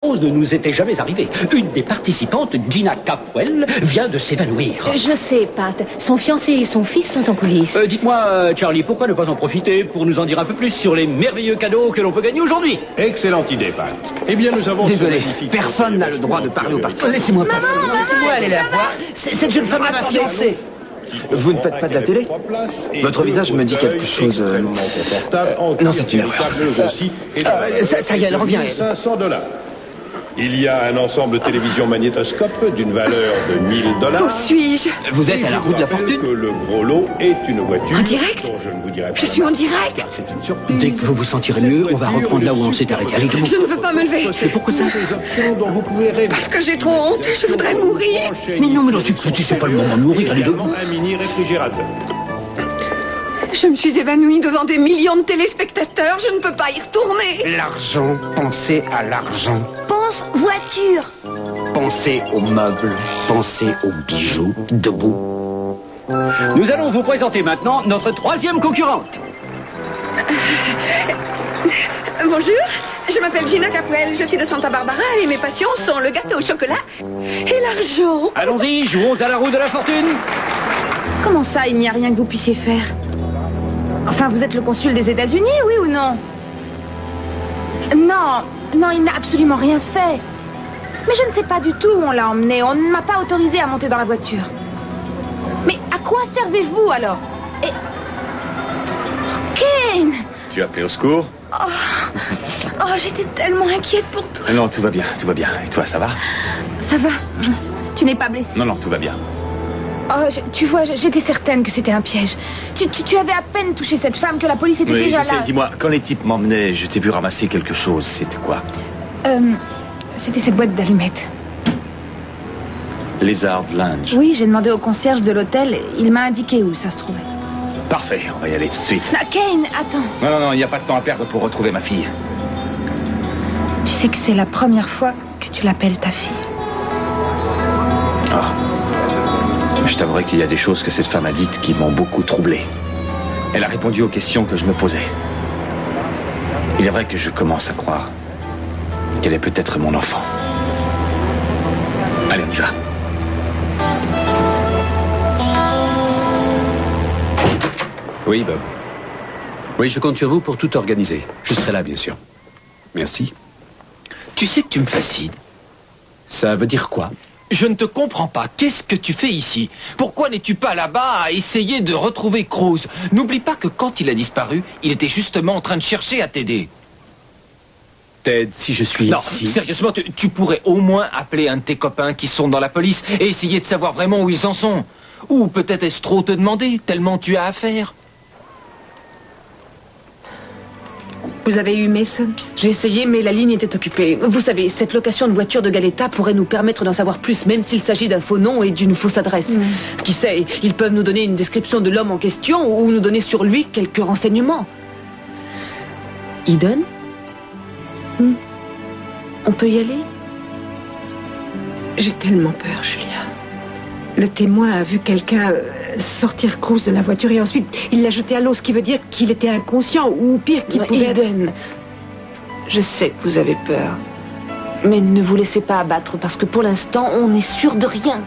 ne nous était jamais arrivé. Une des participantes, Gina Capwell, vient de s'évanouir. Je sais, Pat. Son fiancé et son fils sont en coulisses. Dites-moi, Charlie, pourquoi ne pas en profiter pour nous en dire un peu plus sur les merveilleux cadeaux que l'on peut gagner aujourd'hui? Excellente idée, Pat. Eh bien, nous avons... Désolé, personne n'a le droit de parler aux participants. Laissez-moi passer. Laissez-moi aller la voir. Cette jeune femme a ma fiancée. Vous ne faites pas de la télé? Votre visage me dit quelque chose. Non, c'est une erreur. Ça y est, elle revient. $500. Il y a un ensemble de télévision magnétoscope d'une valeur de $1000. Où suis-je? Vous êtes à la roue de la fortune? Que le gros lot est une voiture. En direct? Dont je ne vous dirai pas. Je suis en direct. Car c'est une surprise. Dès que vous vous sentirez mieux, on va reprendre là où on s'est arrêté. Allez, tout le monde. Je ne veux pas me lever. Mais pourquoi ça? Des options dont vous pouvez rêver. Parce que j'ai trop honte. Je voudrais mourir. Mais non, mais non, c'est pas le moment de mourir. Allez, debout. Un mini réfrigérateur. Je me suis évanouie devant des millions de téléspectateurs. Je ne peux pas y retourner. L'argent, pensez à l'argent. Pense voiture. Pensez aux meubles, pensez aux bijoux. Debout. Nous allons vous présenter maintenant notre troisième concurrente. Bonjour, je m'appelle Gina Capwell, je suis de Santa Barbara et mes passions sont le gâteau au chocolat et l'argent. Allons-y, jouons à la roue de la fortune. Comment ça, il n'y a rien que vous puissiez faire? Enfin, vous êtes le consul des États-Unis, oui ou non? Non, il n'a absolument rien fait. Mais je ne sais pas du tout où on l'a emmené. On ne m'a pas autorisé à monter dans la voiture. Mais à quoi servez-vous alors? Et... Kane! Tu as appelé au secours? Oh, j'étais tellement inquiète pour toi. Non, tout va bien, tout va bien. Et toi, ça va? Ça va? Tu n'es pas blessé? Non, tout va bien. Oh, tu vois, j'étais certaine que c'était un piège. Tu avais à peine touché cette femme que la police était Oui, déjà je sais. là. Dis-moi, quand les types m'emmenaient, je t'ai vu ramasser quelque chose. C'était quoi? C'était cette boîte d'allumettes. Lézard Lounge. Oui, j'ai demandé au concierge de l'hôtel. Il m'a indiqué où ça se trouvait. Parfait, on va y aller tout de suite. Non, Kane, attends. Non, il n'y a pas de temps à perdre pour retrouver ma fille. Tu sais que c'est la première fois que tu l'appelles ta fille. Ah. Je t'avouerai qu'il y a des choses que cette femme a dites qui m'ont beaucoup troublé. Elle a répondu aux questions que je me posais. Il est vrai que je commence à croire qu'elle est peut-être mon enfant. Allez, on y va. Oui, Bob. Oui, je compte sur vous pour tout organiser. Je serai là, bien sûr. Merci. Tu sais que tu me fascines. Ça veut dire quoi? Je ne te comprends pas. Qu'est-ce que tu fais ici? Pourquoi n'es-tu pas là-bas à essayer de retrouver Cruz? N'oublie pas que quand il a disparu, il était justement en train de chercher à t'aider. Ted, si je suis Non, ici... sérieusement, tu pourrais au moins appeler un de tes copains qui sont dans la police et essayer de savoir vraiment où ils en sont. Ou peut-être est-ce trop te demander, tellement tu as affaire. Vous avez eu Mason? J'ai essayé, mais la ligne était occupée. Vous savez, cette location de voiture de Galetta pourrait nous permettre d'en savoir plus, même s'il s'agit d'un faux nom et d'une fausse adresse. Qui sait, ils peuvent nous donner une description de l'homme en question ou nous donner sur lui quelques renseignements. Eden? On peut y aller? J'ai tellement peur, Julia. Le témoin a vu quelqu'un sortir Cruz de la voiture et ensuite il l'a jeté à l'eau, ce qui veut dire qu'il était inconscient ou pire qu'il pouvait... Eden, je sais que vous avez peur. Mais ne vous laissez pas abattre parce que pour l'instant, on n'est sûr de rien.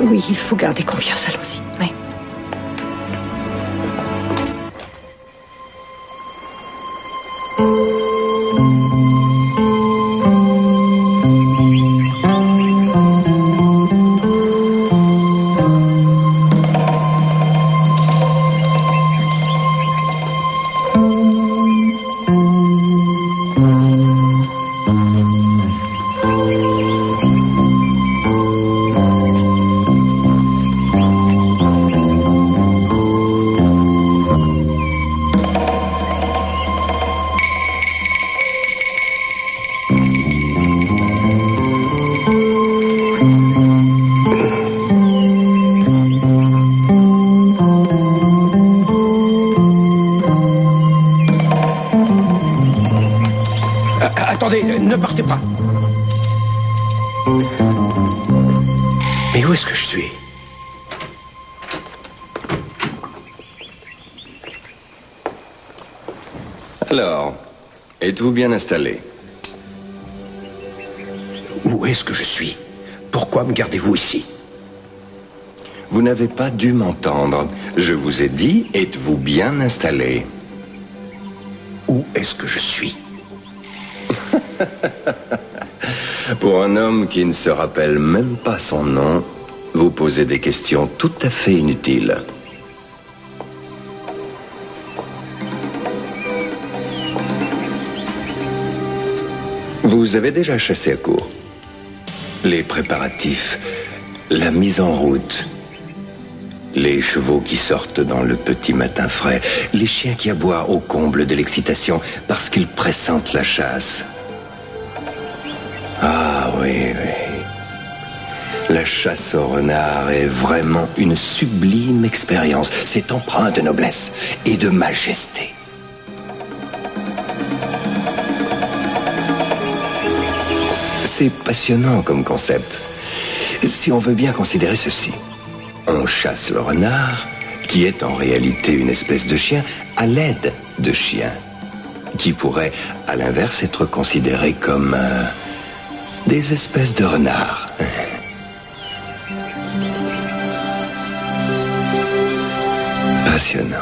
Oui, il faut garder confiance, allons-y. Oui. Attendez, ne partez pas. Mais où est-ce que je suis? Alors, êtes-vous bien installé? Où est-ce que je suis? Pourquoi me gardez-vous ici? Vous n'avez pas dû m'entendre. Je vous ai dit, êtes-vous bien installé? Où est-ce que je suis? Pour un homme qui ne se rappelle même pas son nom, vous posez des questions tout à fait inutiles. Vous avez déjà chassé à court. Les préparatifs, la mise en route, les chevaux qui sortent dans le petit matin frais, les chiens qui aboient au comble de l'excitation parce qu'ils pressentent la chasse. Ah oui, oui. La chasse au renard est vraiment une sublime expérience. C'est empreint de noblesse et de majesté. C'est passionnant comme concept. Si on veut bien considérer ceci. On chasse le renard, qui est en réalité une espèce de chien, à l'aide de chiens, qui pourraient, à l'inverse, être considérés comme des espèces de renards. Passionnant.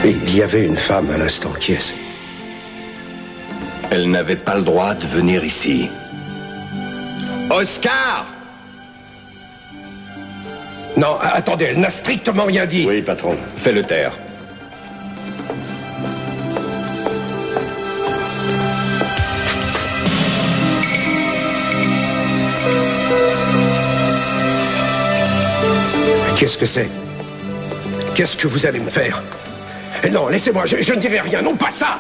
Il y avait une femme à l'instant. Qui est-ce? Elle n'avait pas le droit de venir ici. Oscar! Non, attendez, elle n'a strictement rien dit. Oui, patron. Fais-le taire. Qu'est-ce que c'est? Qu'est-ce que vous allez me faire? Non, laissez-moi, je ne dirai rien, non pas ça.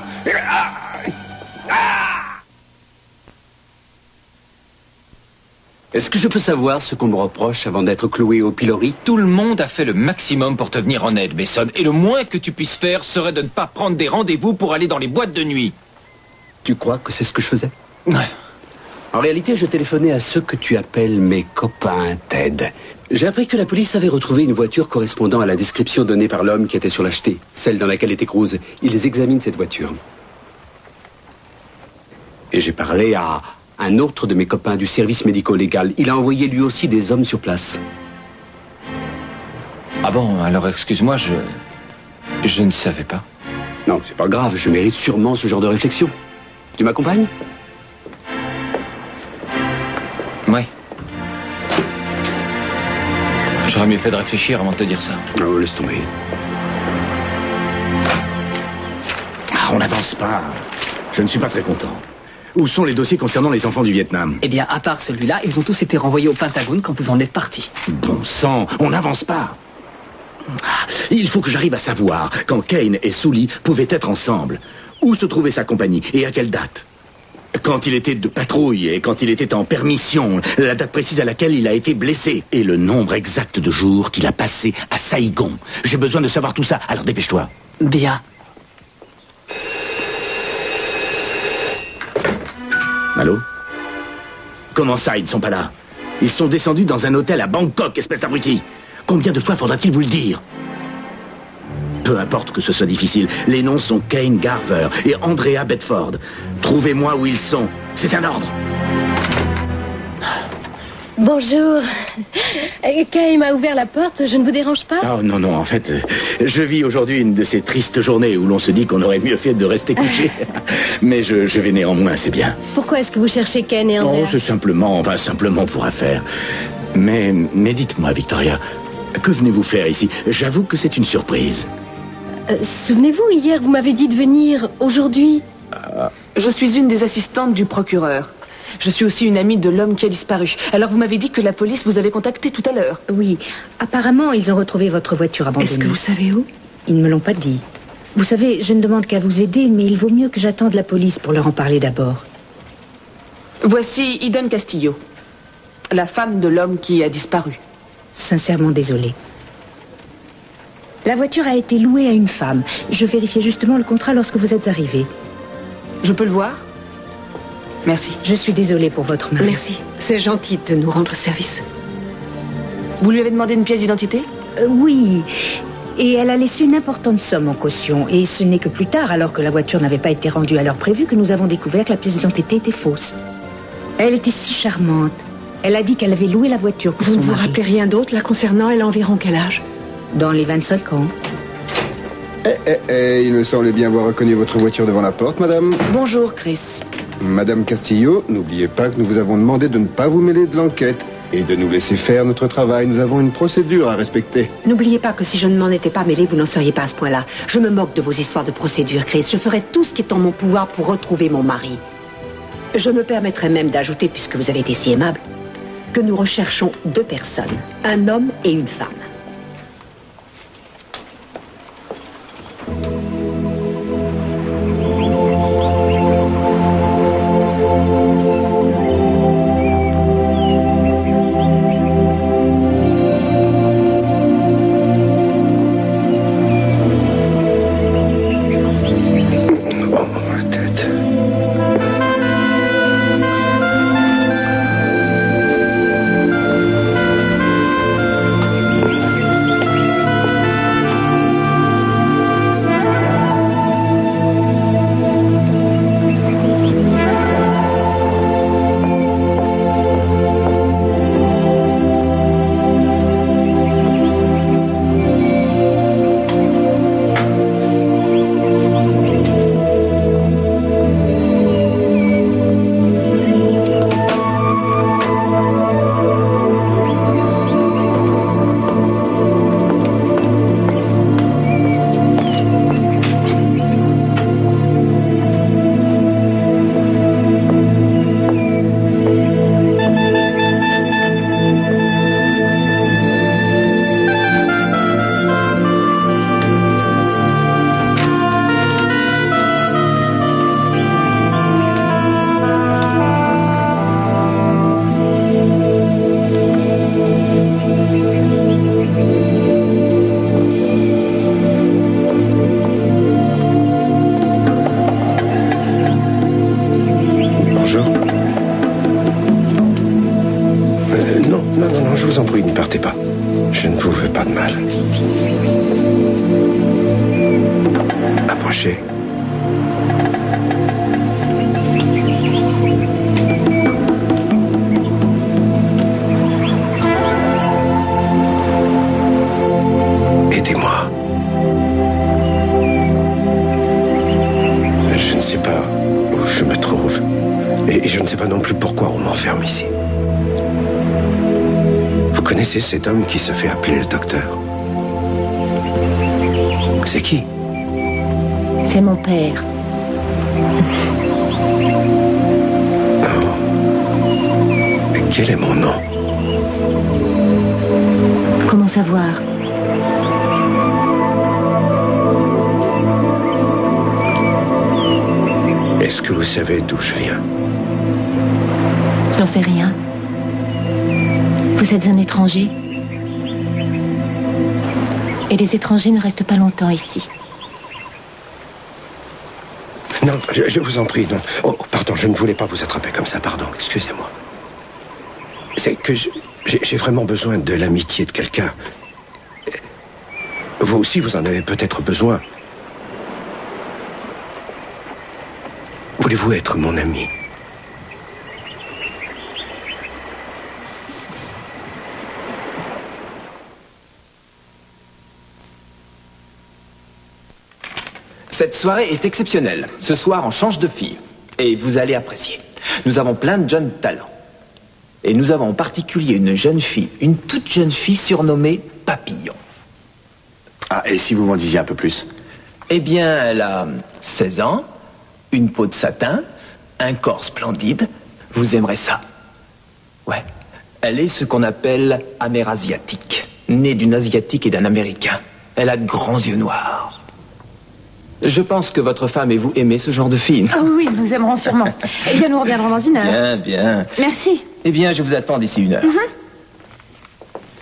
Est-ce que je peux savoir ce qu'on me reproche avant d'être cloué au pilori? Tout le monde a fait le maximum pour te venir en aide, Mason. Et le moins que tu puisses faire serait de ne pas prendre des rendez-vous pour aller dans les boîtes de nuit. Tu crois que c'est ce que je faisais? Ouais. En réalité, je téléphonais à ceux que tu appelles mes copains, Ted. J'ai appris que la police avait retrouvé une voiture correspondant à la description donnée par l'homme qui était sur l'achetée, celle dans laquelle était Cruz. Ils examinent cette voiture. Et j'ai parlé à un autre de mes copains du service médico-légal. Il a envoyé lui aussi des hommes sur place. Ah bon, alors excuse-moi, je ne savais pas. Non, c'est pas grave, je mérite sûrement ce genre de réflexion. Tu m'accompagnes? Oui. J'aurais mieux fait de réfléchir avant de te dire ça. Oh, laisse tomber. Ah, on n'avance pas. Je ne suis pas très content. Où sont les dossiers concernant les enfants du Vietnam? Eh bien, à part celui-là, ils ont tous été renvoyés au Pentagone quand vous en êtes partis. Bon sang, on n'avance pas. Il faut que j'arrive à savoir quand Kane et Sully pouvaient être ensemble. Où se trouvait sa compagnie et à quelle date? Quand il était de patrouille et quand il était en permission, la date précise à laquelle il a été blessé et le nombre exact de jours qu'il a passé à Saïgon. J'ai besoin de savoir tout ça, alors dépêche-toi. Bien. Allô? Comment ça, ils ne sont pas là? Ils sont descendus dans un hôtel à Bangkok, espèce d'abruti. Combien de fois faudra-t-il vous le dire? Peu importe que ce soit difficile, les noms sont Kane Garver et Andrea Bedford. Trouvez-moi où ils sont. C'est un ordre. Bonjour. Kane m'a ouvert la porte, je ne vous dérange pas? Oh non, non, en fait, je vis aujourd'hui une de ces tristes journées où l'on se dit qu'on aurait mieux fait de rester couché. Mais je vais néanmoins, c'est bien. Pourquoi est-ce que vous cherchez Kane et Andrea? Oh, c'est simplement pour affaire. Mais dites-moi, Victoria, que venez-vous faire ici? J'avoue que c'est une surprise. Souvenez-vous, hier, vous m'avez dit de venir aujourd'hui. Je suis une des assistantes du procureur. Je suis aussi une amie de l'homme qui a disparu. Alors vous m'avez dit que la police vous avait contacté tout à l'heure. Oui, apparemment ils ont retrouvé votre voiture abandonnée. Est-ce que vous savez où? Ils ne me l'ont pas dit. Vous savez, je ne demande qu'à vous aider, mais il vaut mieux que j'attende la police pour leur en parler d'abord. Voici Eden Castillo, la femme de l'homme qui a disparu. Sincèrement désolée. La voiture a été louée à une femme. Je vérifiais justement le contrat lorsque vous êtes arrivé. Je peux le voir? Merci. Je suis désolée pour votre mari. Merci. C'est gentil de nous rendre service. Vous lui avez demandé une pièce d'identité? Oui. Et elle a laissé une importante somme en caution. Et ce n'est que plus tard, alors que la voiture n'avait pas été rendue à l'heure prévue, que nous avons découvert que la pièce d'identité était fausse. Elle était si charmante. Elle a dit qu'elle avait loué la voiture pour son mari. Vous ne vous rappelez rien d'autre la concernant? Elle a environ quel âge? Dans les 25 ans. Il me semblait bien avoir reconnu votre voiture devant la porte, madame. Bonjour, Chris. Madame Castillo, n'oubliez pas que nous vous avons demandé de ne pas vous mêler de l'enquête et de nous laisser faire notre travail. Nous avons une procédure à respecter. N'oubliez pas que si je ne m'en étais pas mêlée, vous n'en seriez pas à ce point-là. Je me moque de vos histoires de procédure, Chris. Je ferai tout ce qui est en mon pouvoir pour retrouver mon mari. Je me permettrai même d'ajouter, puisque vous avez été si aimable, que nous recherchons 2 personnes, un homme et une femme. Cet homme qui se fait appeler le docteur. C'est qui? C'est mon père. Oh. Quel est mon nom? Comment savoir? Est-ce que vous savez d'où je viens? Je n'en sais rien. Vous êtes un étranger. Et les étrangers ne restent pas longtemps ici. Non, je vous en prie, non. Oh, pardon, je ne voulais pas vous attraper comme ça, pardon, excusez-moi. C'est que j'ai vraiment besoin de l'amitié de quelqu'un. Vous aussi, vous en avez peut-être besoin. Voulez-vous être mon ami? Cette soirée est exceptionnelle. Ce soir, on change de fille. Et vous allez apprécier. Nous avons plein de jeunes talents. Et nous avons en particulier une jeune fille, une toute jeune fille surnommée Papillon. Ah, et si vous m'en disiez un peu plus? Eh bien, elle a 16 ans, une peau de satin, un corps splendide. Vous aimerez ça. Ouais. Elle est ce qu'on appelle amérasiatique. Née d'une asiatique et d'un américain. Elle a de grands yeux noirs. Je pense que votre femme et vous aimez ce genre de fille. Ah oui, nous aimerons sûrement. Eh bien, nous reviendrons dans 1 heure. Bien, bien. Merci. Eh bien, je vous attends d'ici 1 heure.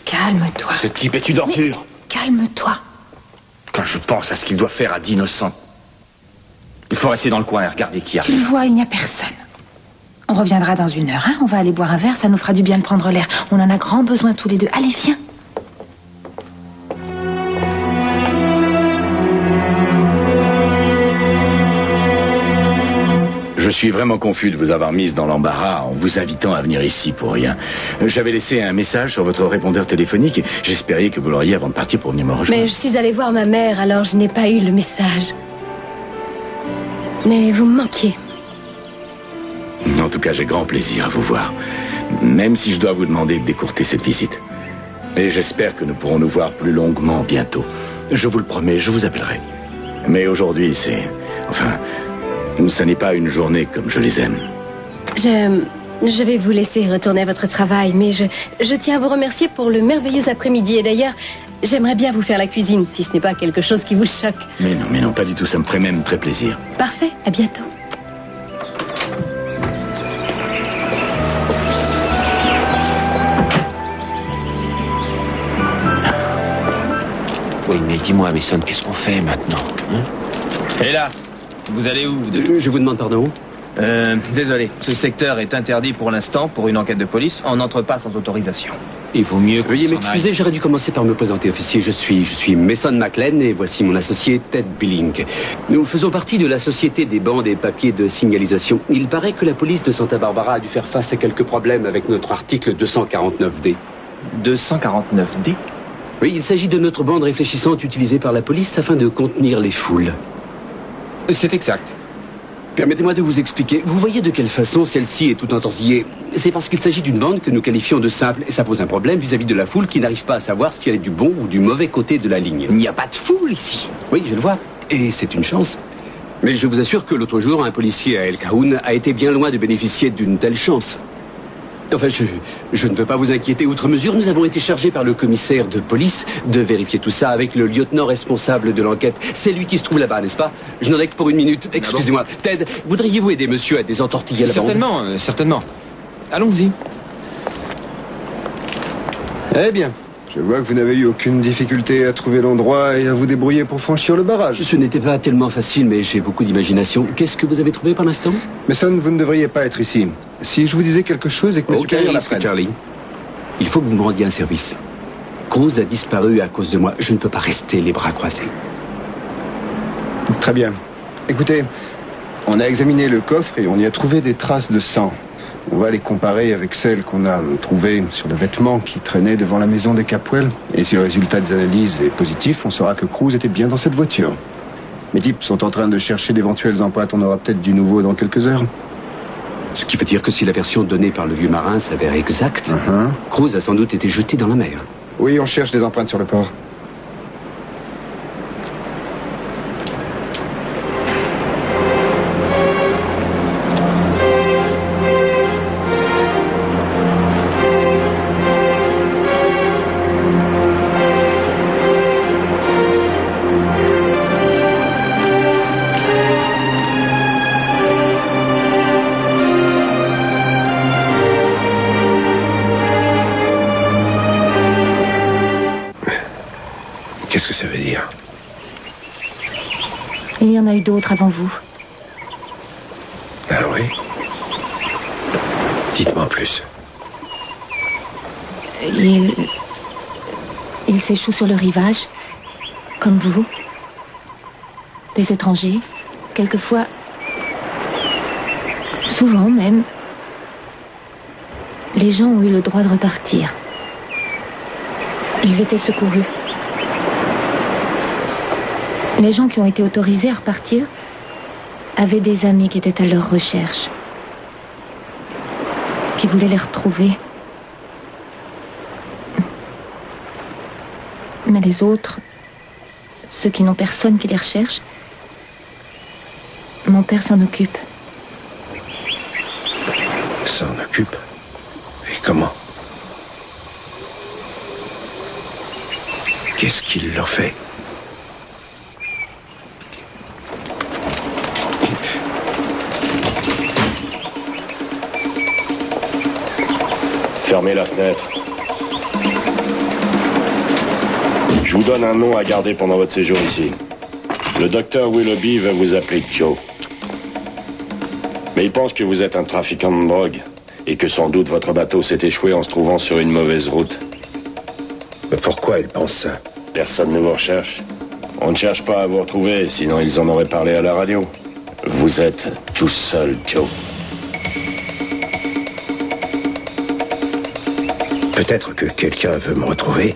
Calme-toi. Ce type est une ordure. Calme-toi. Quand je pense à ce qu'il doit faire à d'innocents. Il faut rester dans le coin et regarder qui Tu arrive. le vois, il n'y a personne. On reviendra dans 1 heure, hein. On va aller boire un verre, ça nous fera du bien de prendre l'air. On en a grand besoin tous les deux. Allez, viens. suis vraiment confus de vous avoir mise dans l'embarras en vous invitant à venir ici pour rien. J'avais laissé un message sur votre répondeur téléphonique et j'espérais que vous l'auriez avant de partir pour venir me rejoindre. Mais je suis allée voir ma mère, alors je n'ai pas eu le message. Mais vous me manquiez. En tout cas, j'ai grand plaisir à vous voir. Même si je dois vous demander de décourter cette visite. Et j'espère que nous pourrons nous voir plus longuement bientôt. Je vous le promets, je vous appellerai. Mais aujourd'hui, ça n'est pas une journée comme je les aime. Je vais vous laisser retourner à votre travail, mais je tiens à vous remercier pour le merveilleux après-midi. Et d'ailleurs, j'aimerais bien vous faire la cuisine, si ce n'est pas quelque chose qui vous choque. Mais non, pas du tout. Ça me ferait même très plaisir. Parfait, à bientôt. Oui, mais dis-moi, Mason, qu'est-ce qu'on fait maintenant, hein? Et là, vous allez où, vous deux? Je vous demande pardon. Désolé, ce secteur est interdit pour l'instant pour une enquête de police. On n'entre pas sans autorisation. Il vaut mieux que... Veuillez m'excuser, j'aurais dû commencer par me présenter, officier. Je suis Mason McLean et voici mon associé Ted Billink. Nous faisons partie de la Société des bancs des papiers de signalisation. Il paraît que la police de Santa Barbara a dû faire face à quelques problèmes avec notre article 249D. 249D? Oui, il s'agit de notre bande réfléchissante utilisée par la police afin de contenir les foules. C'est exact. Permettez-moi de vous expliquer. Vous voyez de quelle façon celle-ci est tout entortillée. C'est parce qu'il s'agit d'une bande que nous qualifions de simple. Et ça pose un problème vis-à-vis de la foule qui n'arrive pas à savoir si elle est du bon ou du mauvais côté de la ligne. Il n'y a pas de foule ici. Oui, je le vois. Et c'est une chance. Mais je vous assure que l'autre jour, un policier à El Cahoun a été bien loin de bénéficier d'une telle chance. Enfin, je ne veux pas vous inquiéter outre mesure. Nous avons été chargés par le commissaire de police de vérifier tout ça avec le lieutenant responsable de l'enquête. C'est lui qui se trouve là-bas, n'est-ce pas? Je n'en ai que pour une minute. Excusez-moi. Ted, voudriez-vous aider monsieur à désentortiller la bande? Certainement. Allons-y. Eh bien, je vois que vous n'avez eu aucune difficulté à trouver l'endroit et à vous débrouiller pour franchir le barrage. Ce n'était pas tellement facile, mais j'ai beaucoup d'imagination. Qu'est-ce que vous avez trouvé par l'instant? Mason, vous ne devriez pas être ici. Si je vous disais quelque chose et que mes supérieurs l'apprennent... Charlie. Il faut que vous me rendiez un service. Cruz a disparu à cause de moi. Je ne peux pas rester les bras croisés. Très bien. Écoutez, on a examiné le coffre et on y a trouvé des traces de sang. On va les comparer avec celles qu'on a trouvées sur le vêtement qui traînait devant la maison des Capwell. Et si le résultat des analyses est positif, on saura que Cruz était bien dans cette voiture. Mes types sont en train de chercher d'éventuelles empreintes. On aura peut-être du nouveau dans quelques heures. Ce qui veut dire que si la version donnée par le vieux marin s'avère exacte, Cruz a sans doute été jeté dans la mer. Oui, on cherche des empreintes sur le port. Qu'est-ce que ça veut dire? Il y en a eu d'autres avant vous. Ah oui? Dites-moi en plus. Ils s'échouent sur le rivage, comme vous. Des étrangers, quelquefois, souvent même, les gens ont eu le droit de repartir. Ils étaient secourus. Les gens qui ont été autorisés à repartir avaient des amis qui étaient à leur recherche, qui voulaient les retrouver. Mais les autres, ceux qui n'ont personne qui les recherche, mon père s'en occupe. S'en occupe? Et comment? Qu'est-ce qu'il leur fait? Fermez la fenêtre. Je vous donne un nom à garder pendant votre séjour ici. Le docteur Willoughby va vous appeler Joe. Mais il pense que vous êtes un trafiquant de drogue et que sans doute votre bateau s'est échoué en se trouvant sur une mauvaise route. Mais pourquoi il pense ça? Personne ne vous recherche. On ne cherche pas à vous retrouver, sinon ils en auraient parlé à la radio. Vous êtes tout seul, Joe. Peut-être que quelqu'un veut me retrouver.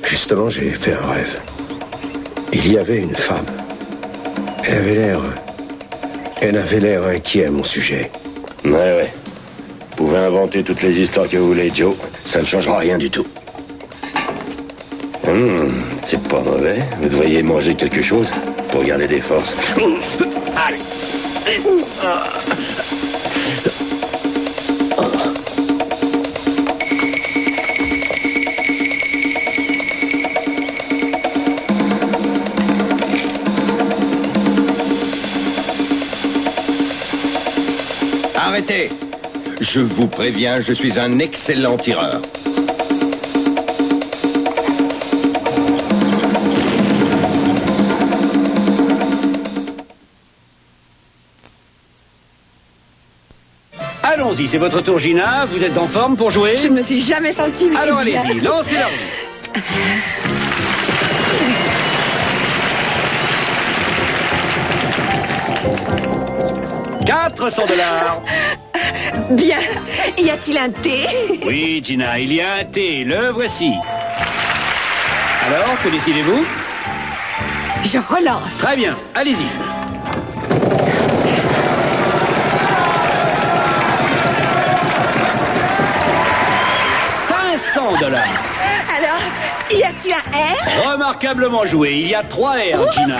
Justement, j'ai fait un rêve. Il y avait une femme. Elle avait l'air inquiet à mon sujet. Ouais. Vous pouvez inventer toutes les histoires que vous voulez, Joe. Ça ne changera rien du tout. C'est pas mauvais. Vous devriez manger quelque chose pour garder des forces. Allez. Arrêtez! Je vous préviens, je suis un excellent tireur. Allons-y, c'est votre tour, Gina. Vous êtes en forme pour jouer? Je ne me suis jamais sentie aussi Alors bien. allez-y, lancez la roue. $400. Bien. Y a-t-il un thé? Oui, Gina, il y a un thé. Le voici. Alors, que décidez-vous? Je relance. Très bien, allez-y. $500. Alors, y a-t-il un R? Remarquablement joué. Il y a 3 R, Gina.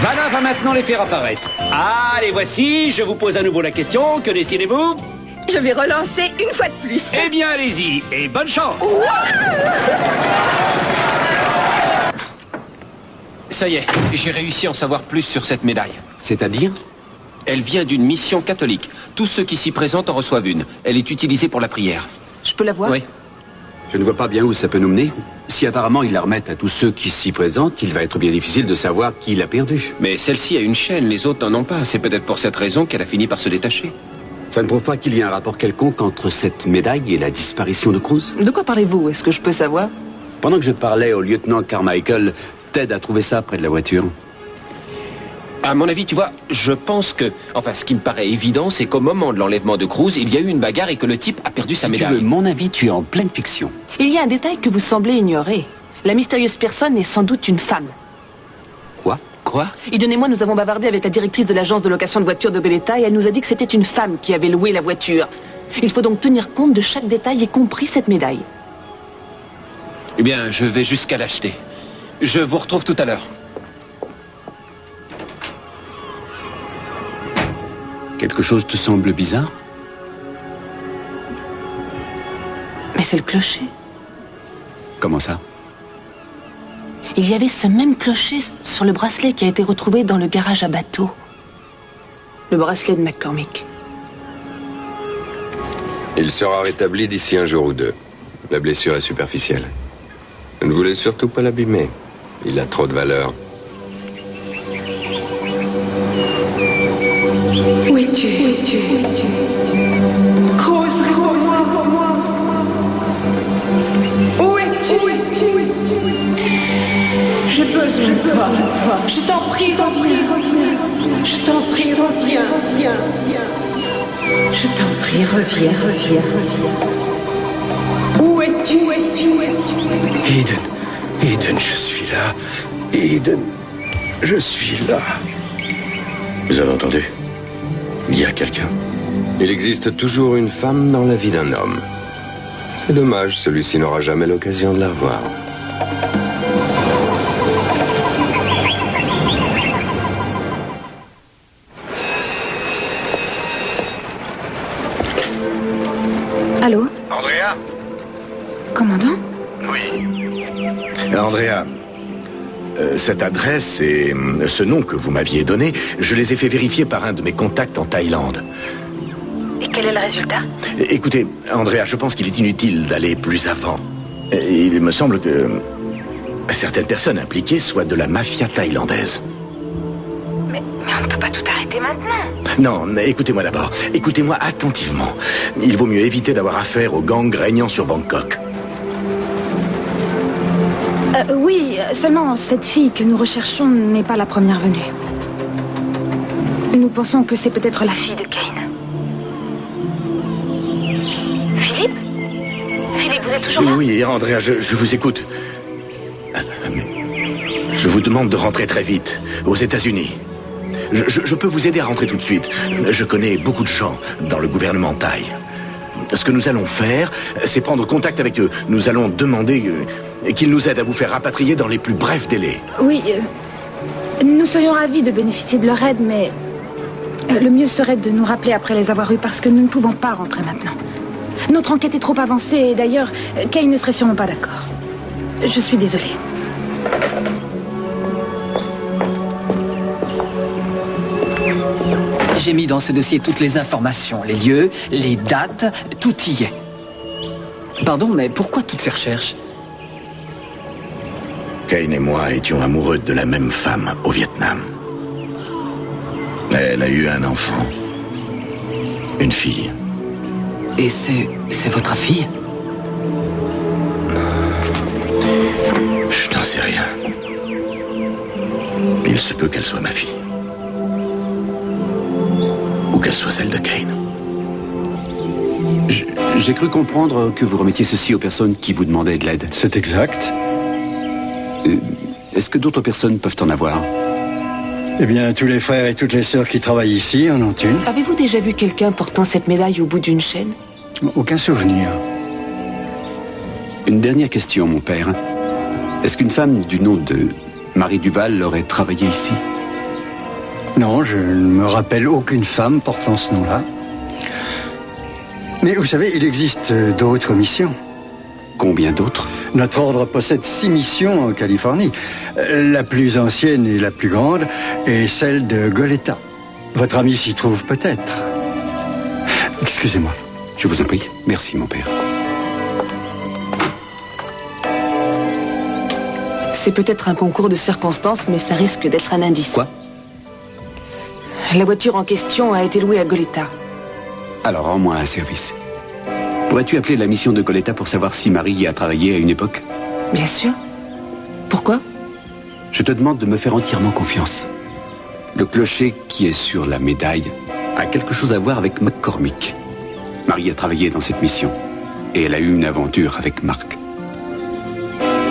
Vanna va maintenant les faire apparaître. Ah, les voici. Je vous pose à nouveau la question. Que décidez-vous? Je vais relancer une fois de plus. Eh bien, allez-y. Et bonne chance. Ça y est, j'ai réussi à en savoir plus sur cette médaille. C'est-à-dire? Elle vient d'une mission catholique. Tous ceux qui s'y présentent en reçoivent une. Elle est utilisée pour la prière. Je peux la voir? Oui. Je ne vois pas bien où ça peut nous mener. Si apparemment ils la remettent à tous ceux qui s'y présentent, il va être bien difficile de savoir qui l'a perdue. Mais celle-ci a une chaîne, les autres n'en ont pas. C'est peut-être pour cette raison qu'elle a fini par se détacher. Ça ne prouve pas qu'il y a un rapport quelconque entre cette médaille et la disparition de Cruz? De quoi parlez-vous? Est-ce que je peux savoir? Pendant que je parlais au lieutenant Carmichael, Ted a trouvé ça près de la voiture. À mon avis, tu vois, je pense que... Enfin, ce qui me paraît évident, c'est qu'au moment de l'enlèvement de Cruz, il y a eu une bagarre et que le type a perdu sa médaille. Si tu veux mon avis, tu es en pleine fiction. Il y a un détail que vous semblez ignorer. La mystérieuse personne est sans doute une femme. Quoi? Idon et moi, nous avons bavardé avec la directrice de l'agence de location de voitures de Belletta et elle nous a dit que c'était une femme qui avait loué la voiture. Il faut donc tenir compte de chaque détail, y compris cette médaille. Eh bien, je vais jusqu'à l'acheter. Je vous retrouve tout à l'heure. Quelque chose te semble bizarre? Mais c'est le clocher. Comment ça? Il y avait ce même clocher sur le bracelet qui a été retrouvé dans le garage à bateau. Le bracelet de McCormick. Il sera rétabli d'ici un jour ou deux. La blessure est superficielle. Je ne voulais surtout pas l'abîmer. Il a trop de valeur. Où es-tu? Cruz, réponds-moi. Où es-tu? J'ai besoin de toi. Je t'en prie, reviens. Je t'en prie, reviens. Je t'en prie, reviens. Où es-tu? Eden, je suis là. Eden, je suis là. Vous avez entendu? Il y a quelqu'un. Il existe toujours une femme dans la vie d'un homme. C'est dommage, celui-ci n'aura jamais l'occasion de la revoir. Allô? Andrea? Commandant? Oui. Andrea, cette adresse et ce nom que vous m'aviez donné, je les ai fait vérifier par un de mes contacts en Thaïlande. Et quel est le résultat? Écoutez, Andrea, je pense qu'il est inutile d'aller plus avant. Il me semble que certaines personnes impliquées soient de la mafia thaïlandaise. Mais on ne peut pas tout arrêter maintenant. Non, mais écoutez-moi d'abord. Écoutez-moi attentivement. Il vaut mieux éviter d'avoir affaire aux gangs régnant sur Bangkok. Oui, seulement cette fille que nous recherchons n'est pas la première venue. Nous pensons que c'est peut-être la fille de Kane. Philippe? Philippe, vous êtes toujours là? Oui, Andrea, je vous écoute. Je vous demande de rentrer très vite, aux États-Unis. Je peux vous aider à rentrer tout de suite. Je connais beaucoup de gens dans le gouvernement Thaï. Ce que nous allons faire, c'est prendre contact avec eux. Nous allons demander qu'ils nous aident à vous faire rapatrier dans les plus brefs délais. Oui, nous serions ravis de bénéficier de leur aide, mais le mieux serait de nous rappeler après les avoir eus parce que nous ne pouvons pas rentrer maintenant. Notre enquête est trop avancée et d'ailleurs, Kane ne serait sûrement pas d'accord. Je suis désolée. J'ai mis dans ce dossier toutes les informations, les lieux, les dates, tout y est. Pardon, mais pourquoi toutes ces recherches? Kane et moi étions amoureux de la même femme au Vietnam. Elle a eu un enfant. Une fille. Et c'est votre fille? Je n'en sais rien. Il se peut qu'elle soit ma fille. Ou qu'elle soit celle de Kane. J'ai cru comprendre que vous remettiez ceci aux personnes qui vous demandaient de l'aide. C'est exact. Est-ce que d'autres personnes peuvent en avoir? Eh bien, tous les frères et toutes les sœurs qui travaillent ici en ont une. Avez-vous déjà vu quelqu'un portant cette médaille au bout d'une chaîne? Aucun souvenir. Une dernière question, mon père. Est-ce qu'une femme du nom de Marie Duval aurait travaillé ici? Non, je ne me rappelle aucune femme portant ce nom-là. Mais vous savez, il existe d'autres missions. Combien d'autres? Notre ordre possède 6 missions en Californie. La plus ancienne et la plus grande est celle de Goleta. Votre ami s'y trouve peut-être. Excusez-moi. Je vous en prie. Merci, mon père. C'est peut-être un concours de circonstances, mais ça risque d'être un indice. Quoi? La voiture en question a été louée à Goleta. Alors, rends-moi un service. Pourrais-tu appeler la mission de Goleta pour savoir si Marie y a travaillé à une époque? Bien sûr. Pourquoi? Je te demande de me faire entièrement confiance. Le clocher qui est sur la médaille a quelque chose à voir avec McCormick. Marie a travaillé dans cette mission. Et elle a eu une aventure avec Mark.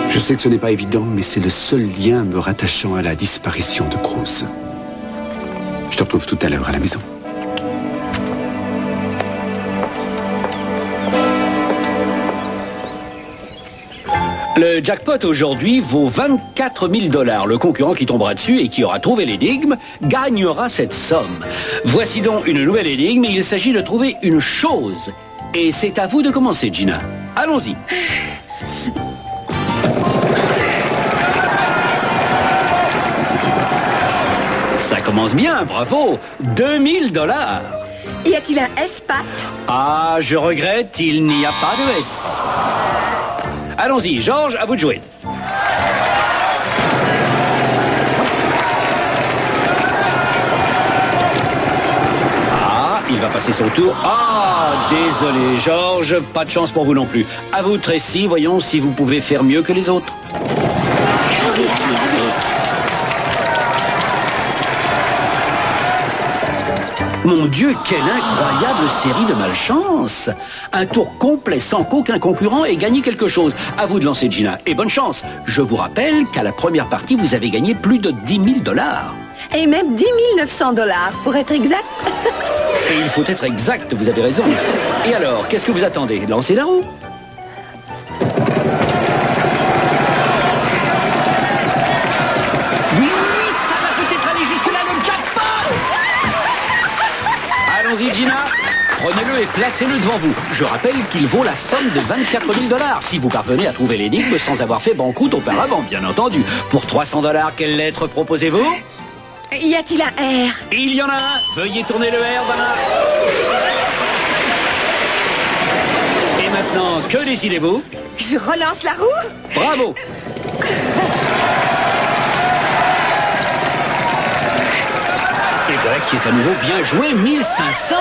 Je sais que ce n'est pas évident, mais c'est le seul lien me rattachant à la disparition de Cruz. Je te retrouve tout à l'heure à la maison. Le jackpot aujourd'hui vaut 24 000 $. Le concurrent qui tombera dessus et qui aura trouvé l'énigme gagnera cette somme. Voici donc une nouvelle énigme. Il s'agit de trouver une chose. Et c'est à vous de commencer, Gina. Allons-y. Ça commence bien, bravo. 2000 $. Y a-t-il un S-Pat? Ah, je regrette, il n'y a pas de S. Allons-y, Georges, à vous de jouer. Ah, il va passer son tour. Ah, désolé, Georges, pas de chance pour vous non plus. À vous, Tracy, voyons si vous pouvez faire mieux que les autres. Mon Dieu, quelle incroyable série de malchance! Un tour complet sans qu'aucun concurrent ait gagné quelque chose. À vous de lancer, Gina. Et bonne chance. Je vous rappelle qu'à la première partie, vous avez gagné plus de 10 000 $. Et même 10 900 $, pour être exact. Et il faut être exact, vous avez raison. Et alors, qu'est-ce que vous attendez? Lancez la roue. Oui, ça va peut-être aller jusque-là, le jackpot! Allons-y, Gina. Prenez-le et placez-le devant vous. Je rappelle qu'il vaut la somme de 24 000 $. Si vous parvenez à trouver l'énigme sans avoir fait banqueroute auparavant, bien entendu. Pour 300 $, quelle lettre proposez-vous? Y a-t-il un R? Il y en a un. Veuillez tourner le R, Dana. Et maintenant, que décidez-vous? Je relance la roue? Bravo. Et voilà qui est à nouveau bien joué, 1500.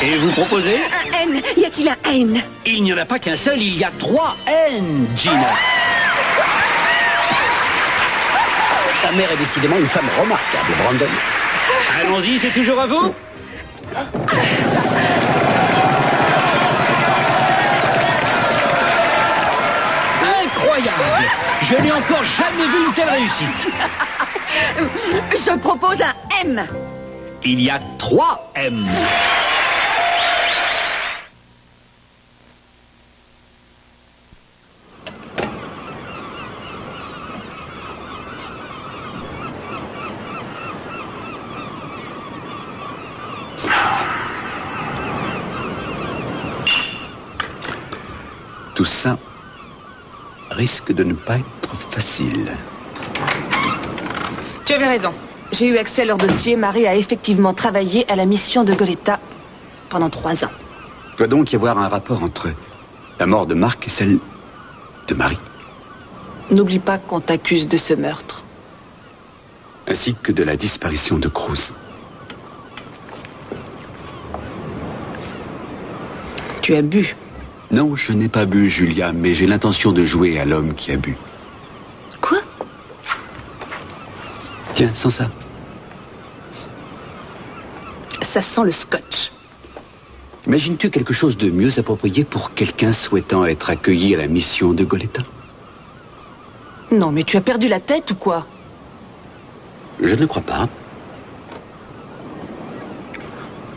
Et vous proposez? Un N. Y a-t-il un N? Il n'y en a pas qu'un seul, il y a 3 N, Gina. Ta mère est décidément une femme remarquable, Brandon. Allons-y, c'est toujours à vous. Incroyable! Je n'ai encore jamais vu une telle réussite. Je propose un M. Il y a 3 M. Tout ça risque de ne pas être facile. Tu avais raison. J'ai eu accès à leur dossier. Marie a effectivement travaillé à la mission de Goleta pendant 3 ans. Il doit donc y avoir un rapport entre la mort de Marc et celle de Marie. N'oublie pas qu'on t'accuse de ce meurtre. Ainsi que de la disparition de Cruz. Tu as bu. Non, je n'ai pas bu, Julia, mais j'ai l'intention de jouer à l'homme qui a bu. Quoi? Tiens, sans ça. Ça sent le scotch. Imagines-tu quelque chose de mieux approprié pour quelqu'un souhaitant être accueilli à la mission de Goleta? Non, mais tu as perdu la tête ou quoi? Je ne crois pas.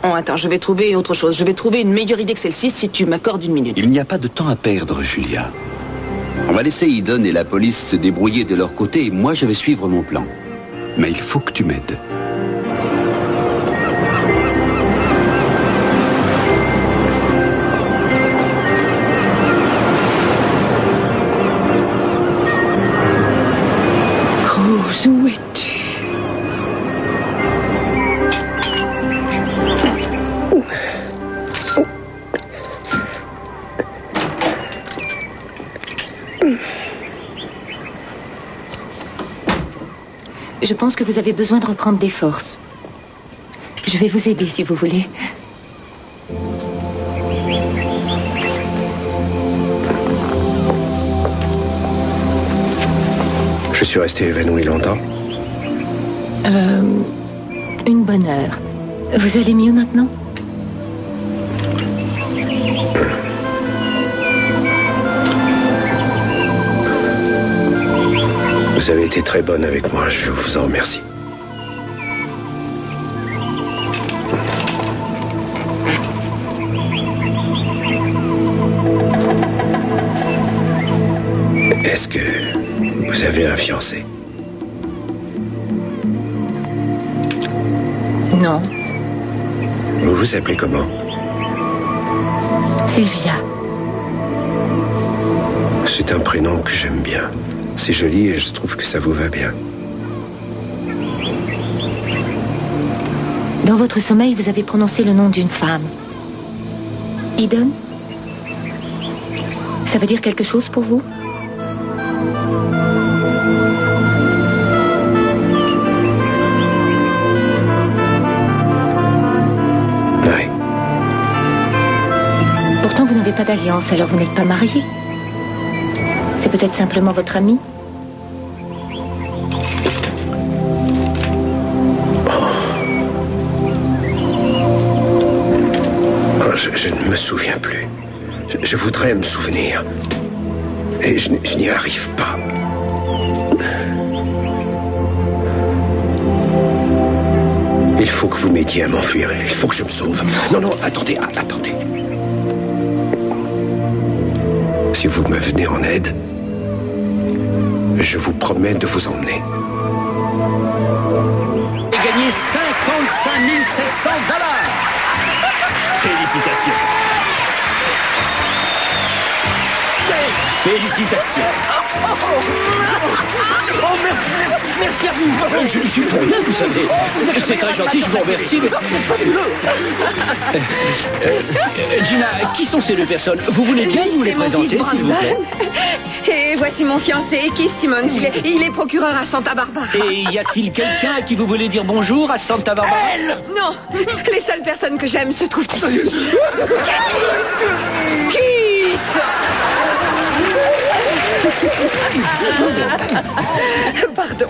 Oh, attends, je vais trouver autre chose. Je vais trouver une meilleure idée que celle-ci si tu m'accordes 1 minute. Il n'y a pas de temps à perdre, Julia. On va laisser Eden et la police se débrouiller de leur côté et moi je vais suivre mon plan. Mais il faut que tu m'aides. Cruz, où es-tu? Je pense que vous avez besoin de reprendre des forces. Je vais vous aider si vous voulez. Je suis resté évanoui longtemps. Une bonne heure. Vous allez mieux maintenant? Vous avez été très bonne avec moi, je vous en remercie. Est-ce que vous avez un fiancé? Non. Vous vous appelez comment? Sylvia. C'est un prénom que j'aime bien. C'est joli et je trouve que ça vous va bien. Dans votre sommeil, vous avez prononcé le nom d'une femme. Eden? Ça veut dire quelque chose pour vous? Oui. Pourtant, vous n'avez pas d'alliance, alors vous n'êtes pas mariés. C'est peut-être simplement votre ami? Je ne me souviens plus. Je voudrais me souvenir. Et je n'y arrive pas. Il faut que vous m'aidiez à m'enfuir. Il faut que je me sauve. Non, non, attendez, attendez. Si vous me venez en aide, je vous promets de vous emmener. J'ai gagné 55 700 $. Félicitations. Félicitations. Oh, merci à vous. Je lui suis pour rien, vous savez. C'est très gentil, je vous remercie. Gina, qui sont ces 2 personnes? Vous voulez bien vous les présenter, s'il vous plaît? Et voici mon fiancé, Keith Timmons. Il est procureur à Santa Barbara. Et y a-t-il quelqu'un à qui vous voulez dire bonjour à Santa Barbara? Elle! Non, les seules personnes que j'aime se trouvent ici. Keith! Pardon.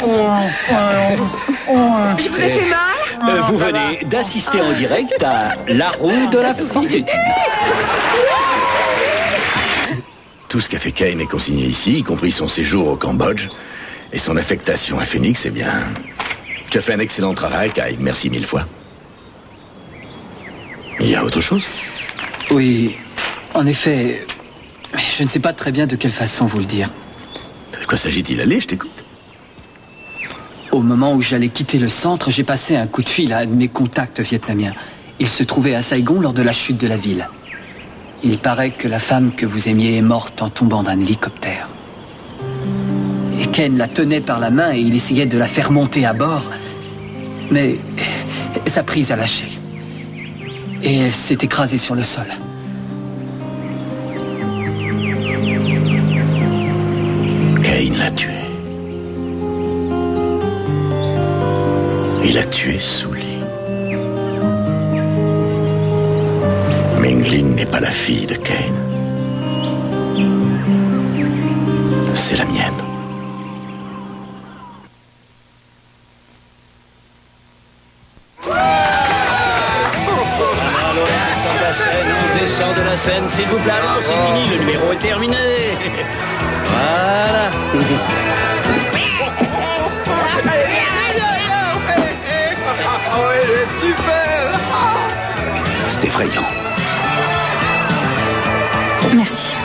Je vous ai fait mal? Vous venez d'assister en direct à La roue de la fortune. Tout ce qu'a fait Kane est consigné ici, y compris son séjour au Cambodge et son affectation à Phoenix. Eh bien, tu as fait un excellent travail, Kane. Merci 1000 fois. Il y a autre chose? Oui, en effet, je ne sais pas très bien de quelle façon vous le dire. De quoi s'agit-il? Allez, je t'écoute. Au moment où j'allais quitter le centre, j'ai passé un coup de fil à un de mes contacts vietnamiens. Il se trouvait à Saigon lors de la chute de la ville. Il paraît que la femme que vous aimiez est morte en tombant d'un hélicoptère. Et Ken la tenait par la main et il essayait de la faire monter à bord. Mais sa prise a lâché. Et elle s'est écrasée sur le sol. Kane l'a tuée. Il a tué Sully. Ming Lin n'est pas la fille de Kane. C'est la mienne. Alors, on descend de la scène, s'il vous plaît. Alors, c'est fini, le numéro est terminé. Voilà. Oh, elle est super! C'est effrayant. Merci.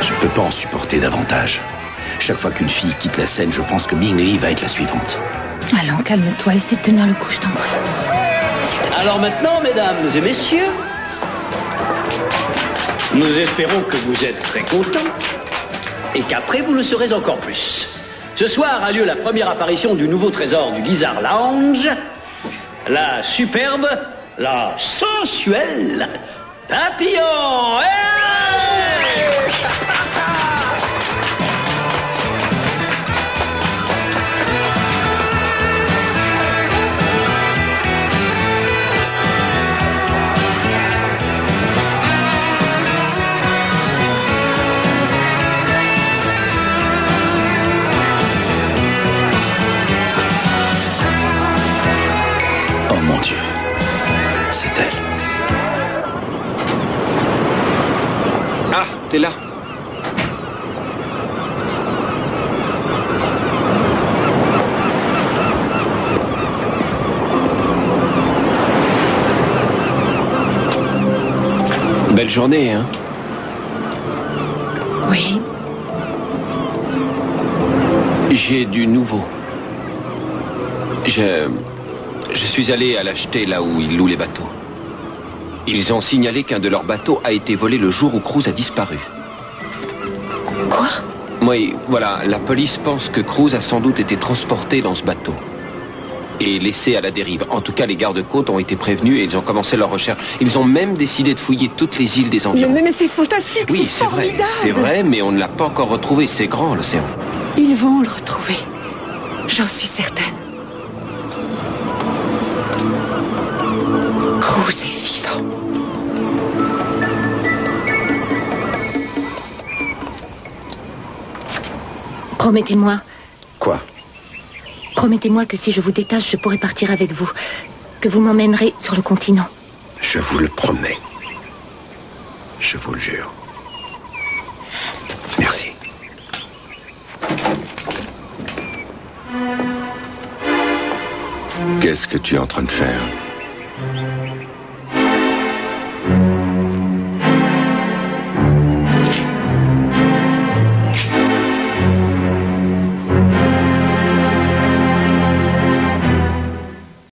Je peux pas en supporter davantage. Chaque fois qu'une fille quitte la scène, je pense que Ming Li va être la suivante. Allons, calme-toi, essaie de tenir le coup, je t'en prie. Alors maintenant, mesdames et messieurs, nous espérons que vous êtes très contents et qu'après vous le serez encore plus. Ce soir a lieu la première apparition du nouveau trésor du Gizzard Lounge, la superbe, la sensuelle Papillon. Hey! Oh mon Dieu, c'est elle. Ah, t'es là. Belle journée, hein? Oui. J'ai du nouveau. Je suis allé à l'acheter là où ils louent les bateaux. Ils ont signalé qu'un de leurs bateaux a été volé le jour où Cruz a disparu. Quoi? Oui, voilà, la police pense que Cruz a sans doute été transporté dans ce bateau et laissé à la dérive. En tout cas, les gardes-côtes ont été prévenus et ils ont commencé leur recherche. Ils ont même décidé de fouiller toutes les îles des environs. Mais c'est fantastique, oui, c'est vrai, c'est vrai, mais on ne l'a pas encore retrouvé. C'est grand, l'océan. Ils vont le retrouver. J'en suis certaine. Cruz est vivant. Promettez-moi. Quoi? Promettez-moi que si je vous détache, je pourrai partir avec vous. Que vous m'emmènerez sur le continent. Je vous le promets. Je vous le jure. Merci. Qu'est-ce que tu es en train de faire?